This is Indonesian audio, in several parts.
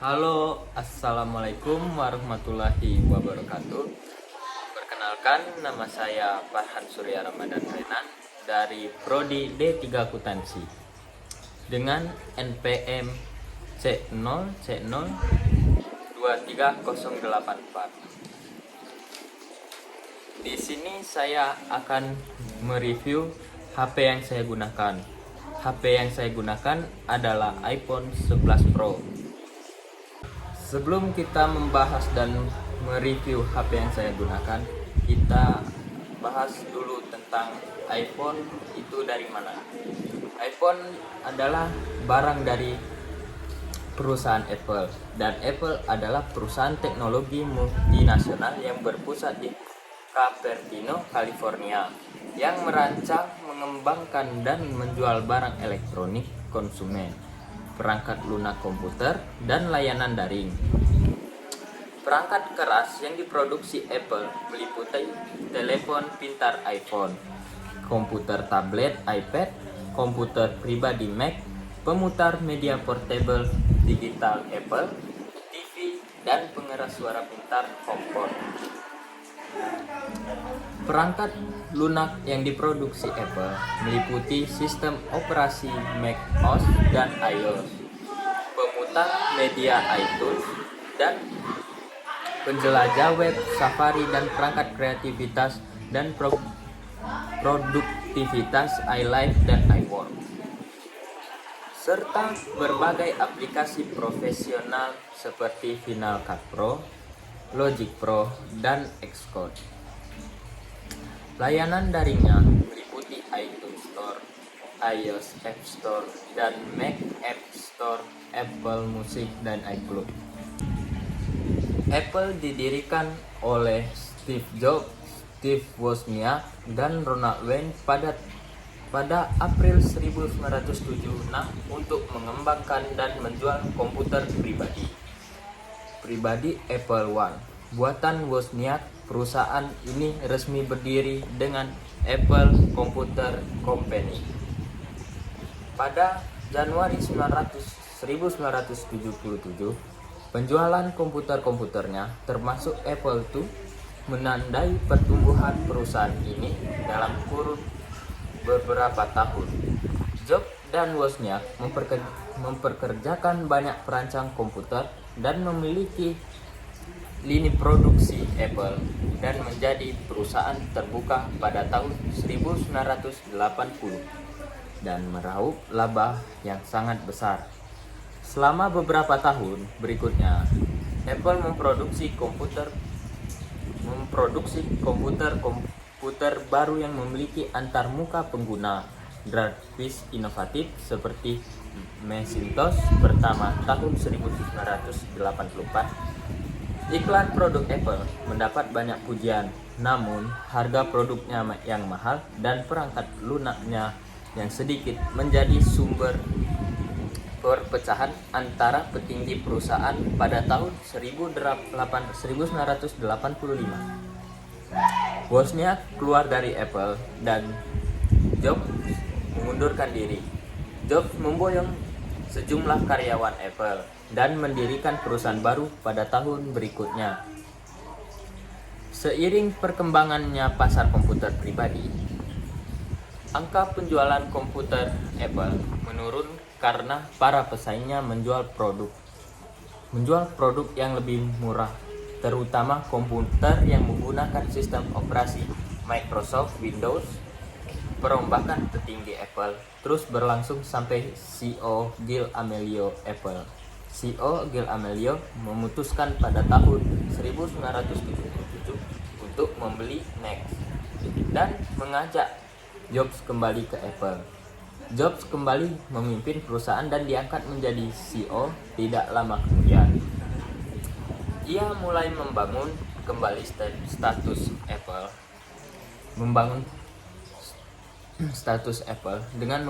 Halo, assalamualaikum warahmatullahi wabarakatuh. Perkenalkan, nama saya Farhan Surya Ramadan Renan dari Prodi D3 Akuntansi dengan NPM C0 23084. Di sini saya akan mereview HP yang saya gunakan. HP yang saya gunakan adalah iPhone 11 Pro. Sebelum kita membahas dan mereview HP yang saya gunakan, kita bahas dulu tentang iPhone itu dari mana. iPhone adalah barang dari perusahaan Apple, dan Apple adalah perusahaan teknologi multinasional yang berpusat di Cupertino, California, yang merancang, mengembangkan, dan menjual barang elektronik konsumen, perangkat lunak komputer, dan layanan daring. Perangkat keras yang diproduksi Apple meliputi telepon pintar iPhone, komputer tablet iPad, komputer pribadi Mac, pemutar media portable digital Apple, TV, dan pengeras suara pintar HomePod. Perangkat lunak yang diproduksi Apple meliputi sistem operasi macOS dan iOS, pemutar media iTunes, dan penjelajah web, Safari, dan perangkat kreativitas dan produktivitas iLife dan iWork, serta berbagai aplikasi profesional seperti Final Cut Pro, Logic Pro, dan Xcode. Layanan daringnya meliputi iTunes Store, iOS App Store, dan Mac App Store, Apple Music, dan iCloud. Apple didirikan oleh Steve Jobs, Steve Wozniak, dan Ronald Wayne pada April 1976 untuk mengembangkan dan menjual komputer pribadi Apple I. Buatan Wozniak, perusahaan ini resmi berdiri dengan Apple Computer Company. Pada Januari 1977, penjualan komputernya termasuk Apple II menandai pertumbuhan perusahaan ini dalam kurun beberapa tahun. Jobs dan Wozniak memperkerjakan banyak perancang komputer dan memiliki lini produksi Apple, dan menjadi perusahaan terbuka pada tahun 1980 dan meraup laba yang sangat besar. Selama beberapa tahun berikutnya, Apple memproduksi komputer baru yang memiliki antarmuka pengguna grafis inovatif seperti Macintosh pertama tahun 1984. Iklan produk Apple mendapat banyak pujian, namun harga produknya yang mahal dan perangkat lunaknya yang sedikit menjadi sumber perpecahan antara petinggi perusahaan pada tahun 1985. Wozniak keluar dari Apple dan Jobs mengundurkan diri. Jobs memboyong sejumlah karyawan Apple dan mendirikan perusahaan baru pada tahun berikutnya. Seiring perkembangannya pasar komputer pribadi, angka penjualan komputer Apple menurun karena para pesaingnya menjual produk yang lebih murah, terutama komputer yang menggunakan sistem operasi Microsoft Windows. Perombakan petinggi Apple terus berlangsung sampai CEO Gil Amelio memutuskan pada tahun 1977 untuk membeli NeXT dan mengajak Jobs kembali ke Apple. Jobs kembali memimpin perusahaan dan diangkat menjadi CEO tidak lama kemudian. Ia mulai membangun kembali status Apple dengan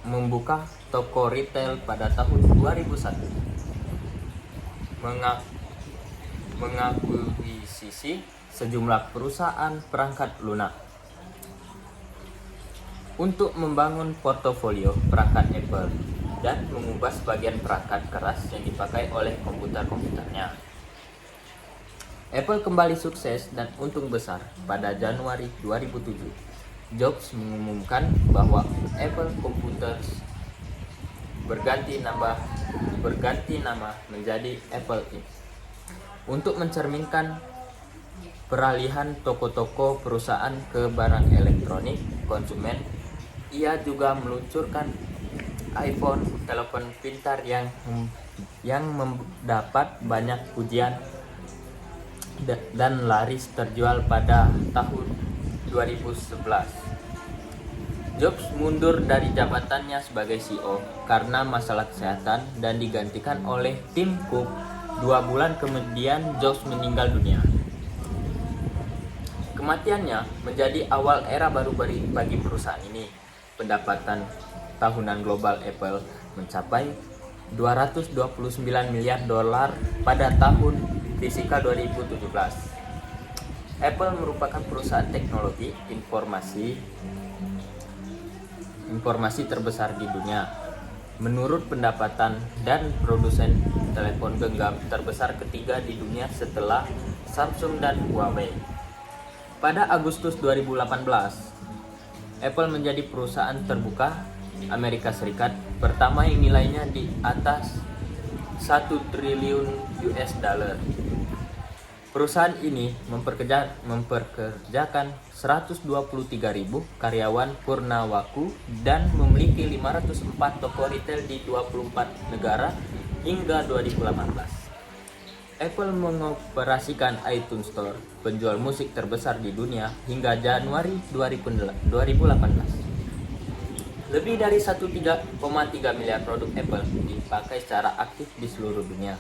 membuka toko retail pada tahun 2001, mengakuisisi sejumlah perusahaan perangkat lunak. Untuk membangun portofolio perangkat Apple dan mengubah sebagian perangkat keras yang dipakai oleh komputer-komputernya. Apple kembali sukses dan untung besar pada Januari 2007. Jobs mengumumkan bahwa Apple Computers berganti nama menjadi Apple Inc. Untuk mencerminkan peralihan toko-toko perusahaan ke barang elektronik konsumen. Ia juga meluncurkan iPhone, telepon pintar yang mendapat banyak pujian dan laris terjual pada tahun 2011. Jobs mundur dari jabatannya sebagai CEO karena masalah kesehatan dan digantikan oleh Tim Cook. 2 bulan kemudian Jobs meninggal dunia. Kematiannya menjadi awal era baru bagi perusahaan ini. Pendapatan tahunan global Apple mencapai 229 miliar dolar pada tahun fiskal 2017. Apple merupakan perusahaan teknologi informasi terbesar di dunia. Menurut pendapatan dan produsen telepon genggam terbesar ketiga di dunia setelah Samsung dan Huawei. Pada Agustus 2018, Apple menjadi perusahaan terbuka Amerika Serikat pertama yang nilainya di atas 1 triliun US dollar. Perusahaan ini memperkerjakan 123.000 karyawan purna waktu dan memiliki 504 toko retail di 24 negara hingga 2018. Apple mengoperasikan iTunes Store, penjual musik terbesar di dunia, hingga Januari 2018. Lebih dari 1,3 miliar produk Apple dipakai secara aktif di seluruh dunia.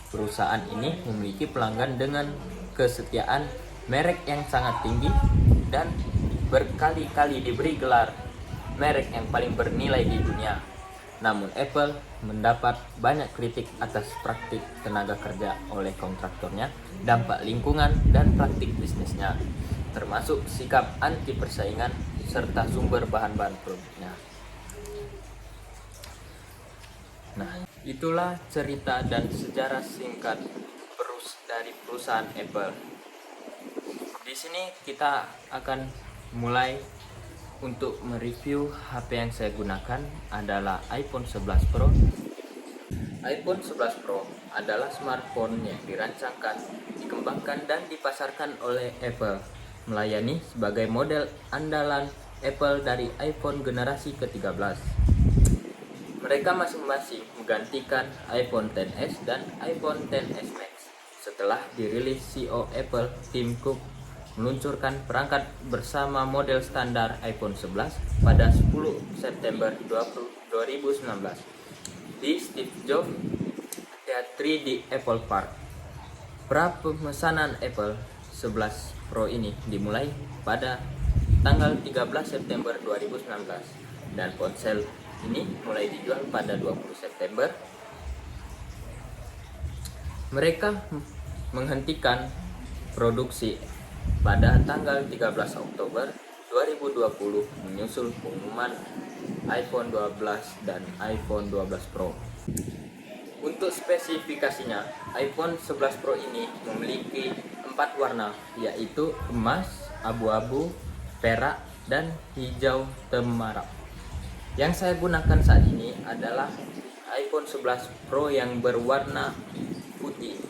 Perusahaan ini memiliki pelanggan dengan kesetiaan merek yang sangat tinggi dan berkali-kali diberi gelar merek yang paling bernilai di dunia. Namun Apple mendapat banyak kritik atas praktik tenaga kerja oleh kontraktornya, dampak lingkungan, dan praktik bisnisnya, termasuk sikap anti persaingan serta sumber bahan-bahan produknya. Nah, itulah cerita dan sejarah singkat dari perusahaan Apple. Di sini kita akan mulai untuk mereview HP yang saya gunakan adalah iPhone 11 Pro. iPhone 11 Pro adalah smartphone yang dirancangkan, dikembangkan, dan dipasarkan oleh Apple, melayani sebagai model andalan Apple dari iPhone generasi ke-13. Mereka masing-masing menggantikan iPhone XS dan iPhone XS Max. Setelah dirilis, CEO Apple, Tim Cook, meluncurkan perangkat bersama model standar iPhone 11 pada 10 September 2019 di Steve Jobs Theatre di Apple Park. Pra-pemesanan Apple 11 Pro ini dimulai pada tanggal 13 September 2019 dan ponsel ini mulai dijual pada 20 September. Mereka menghentikan produksi pada tanggal 13 Oktober 2020 menyusul pengumuman iPhone 12 dan iPhone 12 Pro. Untuk spesifikasinya, iPhone 11 Pro ini memiliki 4 warna, yaitu emas, abu-abu, perak, dan hijau temaram. Yang saya gunakan saat ini adalah iPhone 11 Pro yang berwarna putih.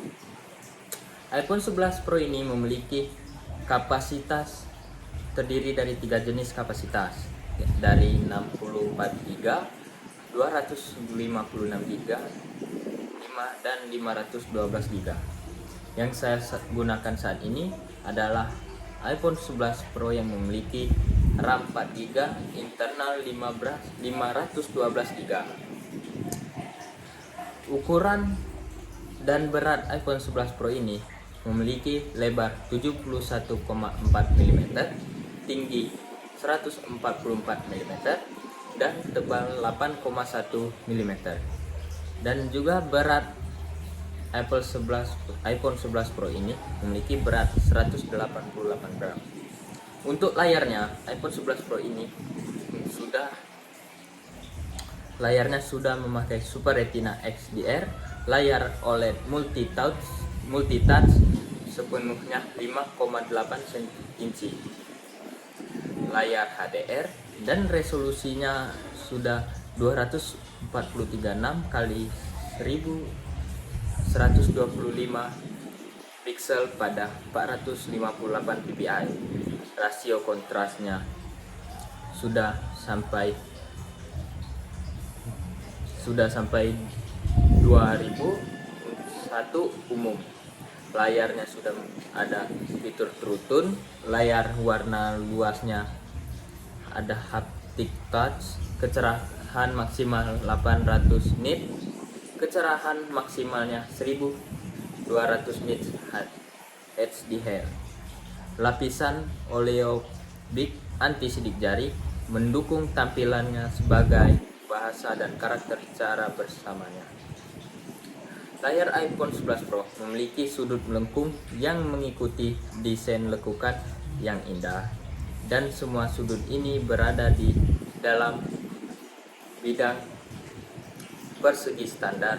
iPhone 11 Pro ini memiliki kapasitas terdiri dari 3 jenis kapasitas, dari 64 GB, 256 GB, 5 dan 512 GB. Yang saya gunakan saat ini adalah iPhone 11 Pro yang memiliki RAM 4 GB, internal 512 GB. Ukuran dan berat iPhone 11 Pro ini memiliki lebar 71,4 mm, tinggi 144 mm, dan tebal 8,1 mm. Dan juga berat iPhone 11 Pro ini memiliki berat 188 gram. Untuk layarnya, iPhone 11 Pro ini sudah layarnya sudah memakai Super Retina XDR, layar OLED multitouch sepenuhnya 5,8 inci, layar HDR, dan resolusinya sudah 246 kali 1125 pixel pada 458 ppi. Rasio kontrasnya sudah sampai 2001 umum. Layarnya sudah ada fitur True Tone, layar warna luasnya ada haptic touch, kecerahan maksimal 800 nit, kecerahan maksimalnya 1200 nits HDR. Lapisan oleobic anti sidik jari mendukung tampilannya sebagai bahasa dan karakter cara bersamanya. Layar iPhone 11 Pro memiliki sudut melengkung yang mengikuti desain lekukan yang indah, dan semua sudut ini berada di dalam bidang persegi standar.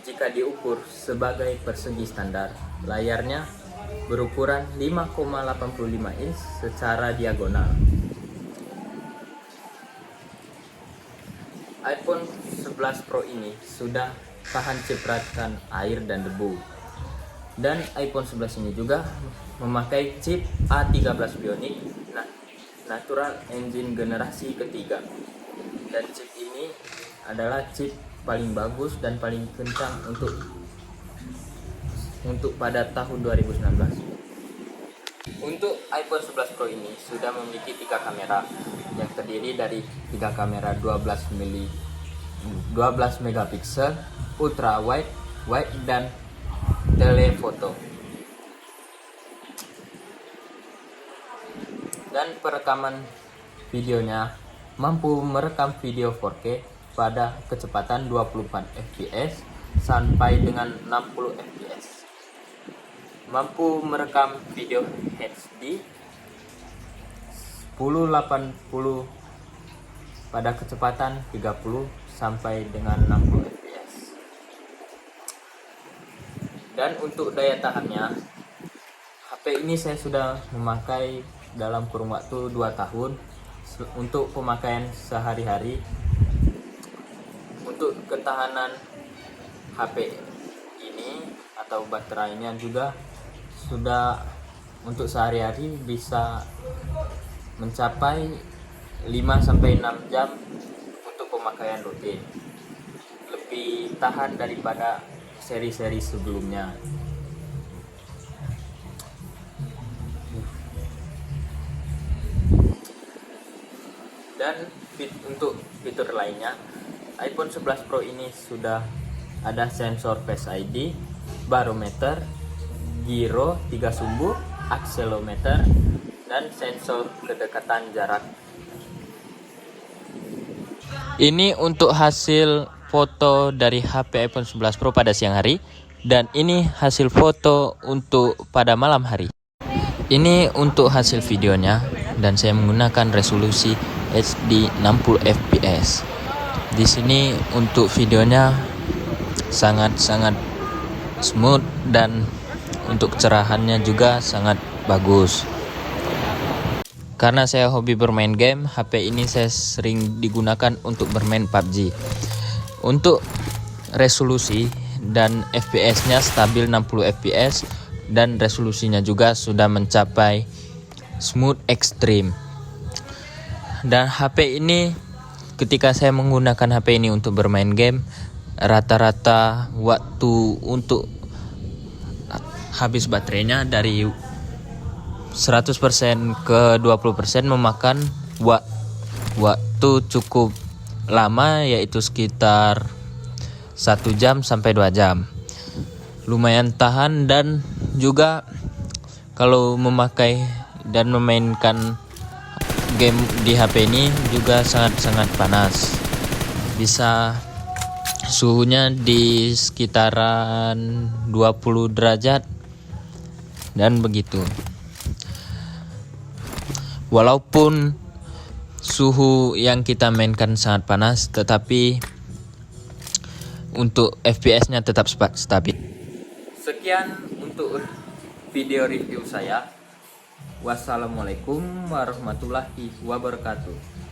Jika diukur sebagai persegi standar, layarnya berukuran 5,85 inch secara diagonal. iPhone 11 Pro ini sudah tahan cipratan air dan debu. Dan iPhone 11 ini juga memakai chip A13 Bionic Natural Engine generasi ketiga. Dan chip ini adalah chip paling bagus dan paling kencang untuk pada tahun 2019. Untuk iPhone 11 Pro ini sudah memiliki 3 kamera yang terdiri dari 3 kamera 12 megapiksel, ultra wide, dan telephoto. Dan perekaman videonya mampu merekam video 4K pada kecepatan 24 fps sampai dengan 60 fps. Mampu merekam video HD 1080 pada kecepatan 30 sampai dengan 60 fps. Dan untuk daya tahannya, HP ini saya sudah memakai dalam kurun waktu 2 tahun untuk pemakaian sehari-hari. Untuk ketahanan HP ini atau baterainya juga sudah untuk sehari-hari bisa mencapai 5-6 jam untuk pemakaian rutin. Lebih tahan daripada seri-seri sebelumnya. Dan untuk fitur lainnya, iPhone 11 Pro ini sudah ada sensor Face ID, barometer, giro 3 sumbu, akselerometer, dan sensor kedekatan jarak. Ini untuk hasil foto dari HP iPhone 11 Pro pada siang hari, dan ini hasil foto untuk pada malam hari. Ini untuk hasil videonya, dan saya menggunakan resolusi HD 60 fps. Di sini untuk videonya sangat-sangat smooth, dan untuk kecerahannya juga sangat bagus. Karena saya hobi bermain game, HP ini saya sering digunakan untuk bermain PUBG. Untuk resolusi dan FPS-nya stabil 60 fps, dan resolusinya juga sudah mencapai smooth extreme. Dan HP ini, ketika saya menggunakan HP ini untuk bermain game, rata-rata waktu untuk habis baterainya dari 100% ke 20% memakan waktu cukup lama, yaitu sekitar 1 jam sampai 2 jam. Lumayan tahan, dan juga kalau memakai dan memainkan game di HP ini juga sangat-sangat panas. Bisa suhunya di sekitaran 20 derajat dan begitu. Walaupun suhu yang kita mainkan sangat panas, tetapi untuk FPS-nya tetap stabil. Sekian untuk video review saya. Wassalamualaikum warahmatullahi wabarakatuh.